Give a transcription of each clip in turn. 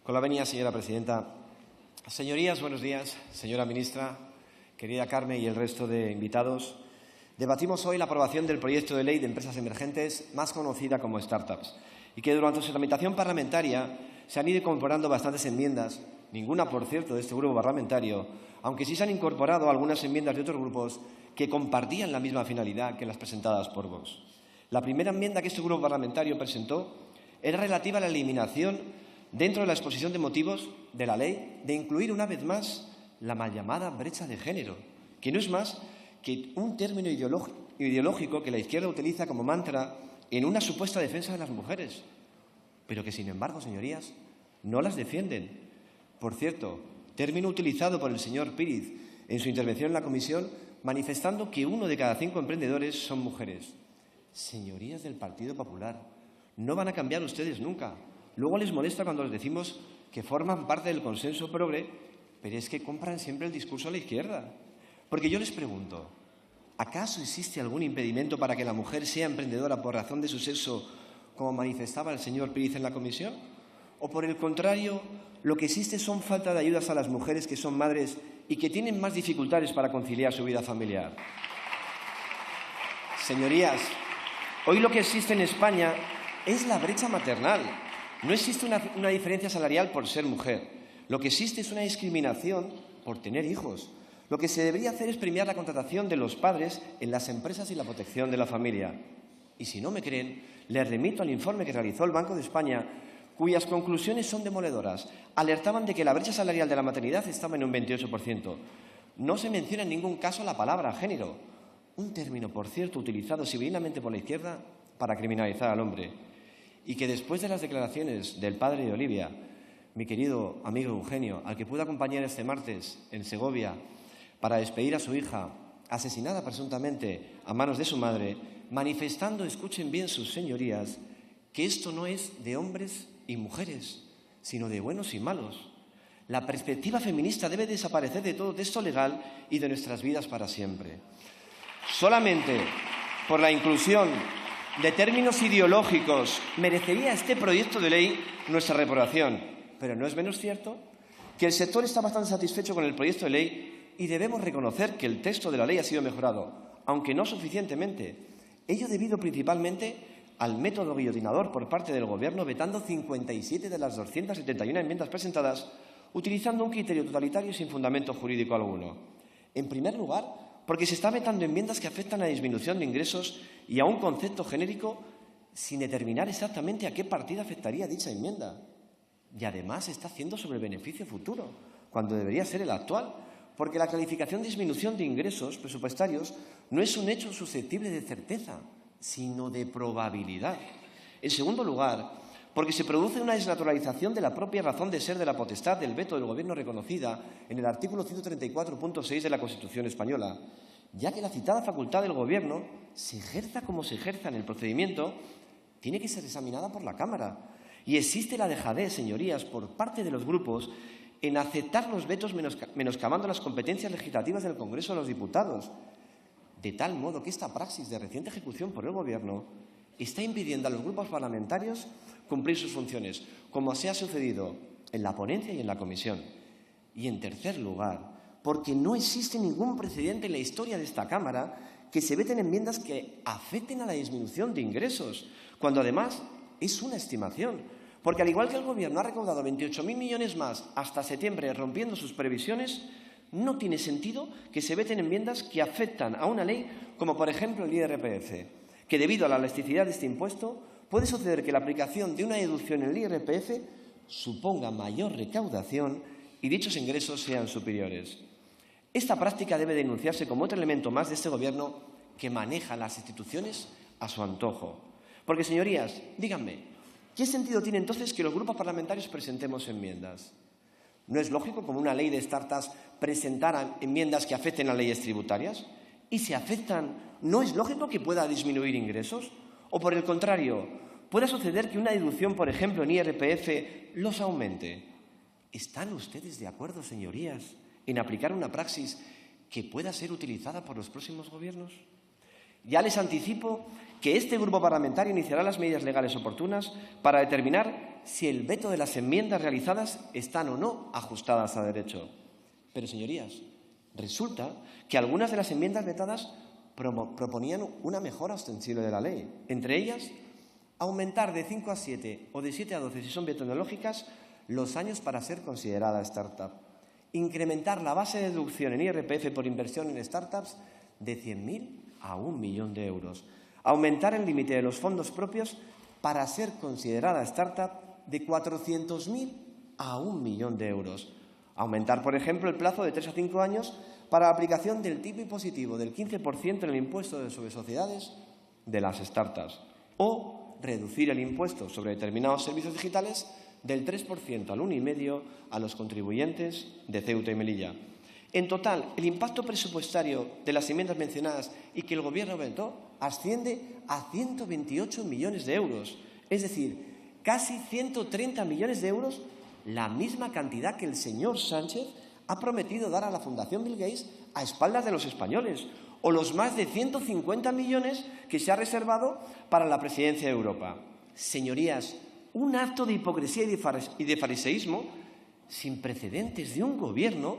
Con la venia, señora presidenta. Señorías, buenos días. Señora ministra, querida Carmen y el resto de invitados. Debatimos hoy la aprobación del proyecto de ley de empresas emergentes, más conocida como startups, y que durante su tramitación parlamentaria se han ido incorporando bastantes enmiendas, ninguna, por cierto, de este grupo parlamentario, aunque sí se han incorporado algunas enmiendas de otros grupos que compartían la misma finalidad que las presentadas por Vox. La primera enmienda que este grupo parlamentario presentó era relativa a la eliminación, dentro de la exposición de motivos de la ley, de incluir una vez más la mal llamada brecha de género, que no es más que un término ideológico que la izquierda utiliza como mantra en una supuesta defensa de las mujeres, pero que, sin embargo, señorías, no las defienden. Por cierto, término utilizado por el señor Píriz en su intervención en la comisión, manifestando que 1 de cada 5 emprendedores son mujeres. Señorías del Partido Popular, no van a cambiar ustedes nunca. Luego les molesta cuando les decimos que forman parte del consenso progre, pero es que compran siempre el discurso a la izquierda. Porque yo les pregunto, ¿acaso existe algún impedimento para que la mujer sea emprendedora por razón de su sexo, como manifestaba el señor Píriz en la comisión? ¿O por el contrario, lo que existe son falta de ayudas a las mujeres que son madres y que tienen más dificultades para conciliar su vida familiar? Señorías, hoy lo que existe en España es la brecha maternal. No existe una diferencia salarial por ser mujer. Lo que existe es una discriminación por tener hijos. Lo que se debería hacer es premiar la contratación de los padres en las empresas y la protección de la familia. Y si no me creen, les remito al informe que realizó el Banco de España, cuyas conclusiones son demoledoras. Alertaban de que la brecha salarial de la maternidad estaba en un 28%. No se menciona en ningún caso la palabra género, un término, por cierto, utilizado civilinamente por la izquierda para criminalizar al hombre. Y que después de las declaraciones del padre de Olivia, mi querido amigo Eugenio, al que pude acompañar este martes en Segovia para despedir a su hija, asesinada presuntamente a manos de su madre, manifestando, escuchen bien sus señorías, que esto no es de hombres y mujeres, sino de buenos y malos. La perspectiva feminista debe desaparecer de todo texto legal y de nuestras vidas para siempre. Solamente por la inclusión de términos ideológicos merecería este proyecto de ley nuestra reprobación, pero no es menos cierto que el sector está bastante satisfecho con el proyecto de ley y debemos reconocer que el texto de la ley ha sido mejorado, aunque no suficientemente. Ello debido principalmente al método guillotinador por parte del Gobierno, vetando 57 de las 271 enmiendas presentadas, utilizando un criterio totalitario y sin fundamento jurídico alguno. En primer lugar, porque se está vetando enmiendas que afectan a la disminución de ingresos y a un concepto genérico sin determinar exactamente a qué partida afectaría dicha enmienda. Y además se está haciendo sobre el beneficio futuro, cuando debería ser el actual, porque la calificación de disminución de ingresos presupuestarios no es un hecho susceptible de certeza, sino de probabilidad. En segundo lugar, porque se produce una desnaturalización de la propia razón de ser de la potestad del veto del Gobierno reconocida en el artículo 134.6 de la Constitución española, ya que la citada facultad del Gobierno, se ejerza como se ejerza en el procedimiento, tiene que ser examinada por la Cámara. Y existe la dejadez, señorías, por parte de los grupos en aceptar los vetos menoscabando las competencias legislativas del Congreso de los Diputados, de tal modo que esta praxis de reciente ejecución por el Gobierno está impidiendo a los grupos parlamentarios cumplir sus funciones, como se ha sucedido en la ponencia y en la comisión. Y, en tercer lugar, porque no existe ningún precedente en la historia de esta Cámara que se veten enmiendas que afecten a la disminución de ingresos, cuando además es una estimación. Porque, al igual que el Gobierno ha recaudado 28.000 millones más hasta septiembre, rompiendo sus previsiones, no tiene sentido que se veten enmiendas que afectan a una ley como, por ejemplo, el IRPF, que debido a la elasticidad de este impuesto puede suceder que la aplicación de una deducción en el IRPF suponga mayor recaudación y dichos ingresos sean superiores. Esta práctica debe denunciarse como otro elemento más de este Gobierno que maneja las instituciones a su antojo. Porque, señorías, díganme, ¿qué sentido tiene entonces que los grupos parlamentarios presentemos enmiendas? ¿No es lógico, como una ley de startups, presentaran enmiendas que afecten a leyes tributarias? Y si afectan, ¿no es lógico que pueda disminuir ingresos? O, por el contrario, pueda suceder que una deducción, por ejemplo, en IRPF, los aumente. ¿Están ustedes de acuerdo, señorías, en aplicar una praxis que pueda ser utilizada por los próximos gobiernos? Ya les anticipo que este grupo parlamentario iniciará las medidas legales oportunas para determinar si el veto de las enmiendas realizadas están o no ajustadas a derecho. Pero, señorías, resulta que algunas de las enmiendas vetadas proponían una mejora ostensible de la ley. Entre ellas, aumentar de 5 a 7 o de 7 a 12, si son biotecnológicas, los años para ser considerada startup. Incrementar la base de deducción en IRPF por inversión en startups de 100.000 a 1 millón de euros. Aumentar el límite de los fondos propios para ser considerada startup de 400.000 a 1 millón de euros. Aumentar, por ejemplo, el plazo de 3 a 5 años para la aplicación del tipo impositivo del 15% en el impuesto sobre sociedades de las startups. O reducir el impuesto sobre determinados servicios digitales del 3% al 1,5% a los contribuyentes de Ceuta y Melilla. En total, el impacto presupuestario de las enmiendas mencionadas y que el Gobierno vetó asciende a 128 millones de euros, es decir, casi 130 millones de euros, la misma cantidad que el señor Sánchez ha prometido dar a la Fundación Bill Gates a espaldas de los españoles, o los más de 150 millones que se ha reservado para la presidencia de Europa. Señorías, un acto de hipocresía y de fariseísmo sin precedentes de un Gobierno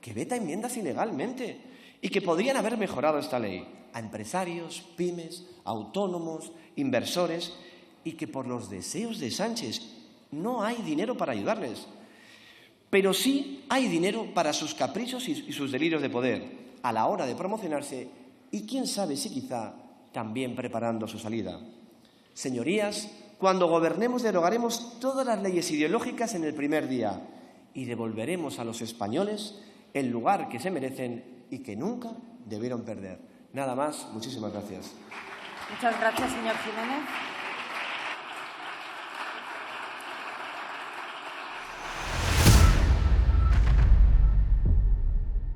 que veta enmiendas ilegalmente y que podrían haber mejorado esta ley a empresarios, pymes, autónomos, inversores, y que por los deseos de Sánchez no hay dinero para ayudarles. Pero sí hay dinero para sus caprichos y sus delirios de poder a la hora de promocionarse y quién sabe si quizá también preparando su salida. Señorías, cuando gobernemos derogaremos todas las leyes ideológicas en el primer día y devolveremos a los españoles el lugar que se merecen y que nunca debieron perder. Nada más, muchísimas gracias. Muchas gracias, señor Jiménez.